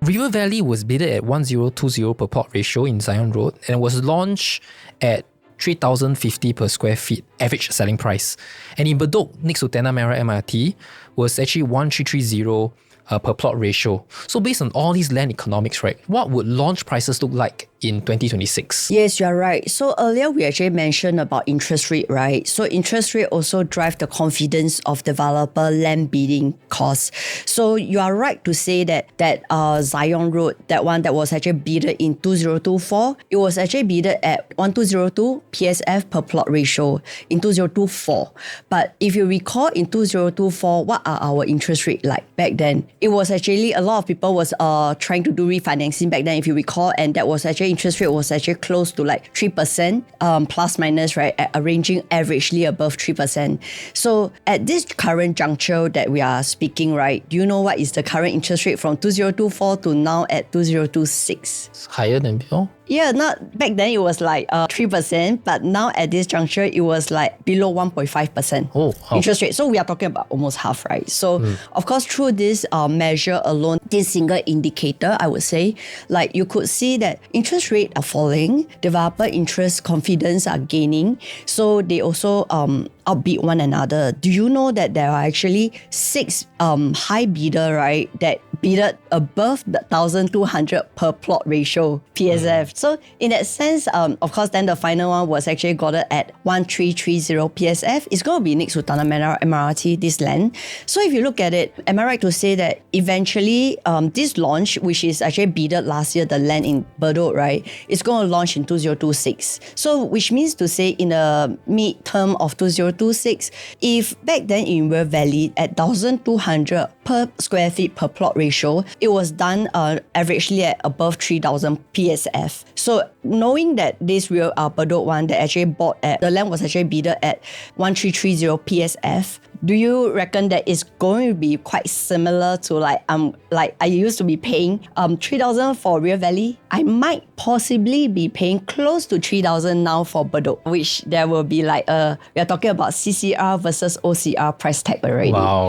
River Valley was bidded at 1020 per plot ratio in Zion Road and was launched at 3,050 per square feet average selling price. And in Bedok, next to Tanah Merah MRT, was actually 1330 per plot ratio. So based on all these land economics, right, what would launch prices look like in 2026? Yes, you're right. So earlier we actually mentioned about interest rate, right? So interest rate also drive the confidence of developer land bidding costs. So you are right to say that Zion Road, that one that was actually bidded in 2024, it was actually bidded at 1202 PSF per plot ratio in 2024. But if you recall in 2024, what are our interest rate like back then? It was actually, a lot of people was trying to do refinancing back then, if you recall, and that was actually, interest rate was actually close to like 3%, plus minus, right, ranging averagely above 3%. So at this current juncture that we are speaking, right, do you know what is the current interest rate from 2024 to now at 2026? It's higher than before? Yeah, not back then it was like 3%, but now at this juncture it was like below 1.5% interest rate. So we are talking about almost half, right? So of course through this measure alone, this single indicator, I would say, like you could see that interest rates are falling, developer interest confidence are gaining, so they also outbid one another. Do you know that there are actually 6 high bidder, right, that bidded above the 1,200 per plot ratio PSF. So in that sense, of course, then the final one was actually got at 1330 PSF. It's going to be next to Tanah Merah MRT, this land. So if you look at it, am I right to say that eventually this launch, which is actually bidded last year, the land in Bedok, right, is going to launch in 2026. So which means to say in the mid-term of 2026, if back then in River Valley at 1,200 per square feet per plot ratio, it was done averagely at above 3,000 PSF. So knowing that this real Bedok one that actually bought at, the land was actually bidded at 1330 PSF, do you reckon that it's going to be quite similar to like I used to be paying 3,000 for River Valley? I might possibly be paying close to 3,000 now for Bedok, which there will be like we are talking about CCR versus OCR price tag already. Wow.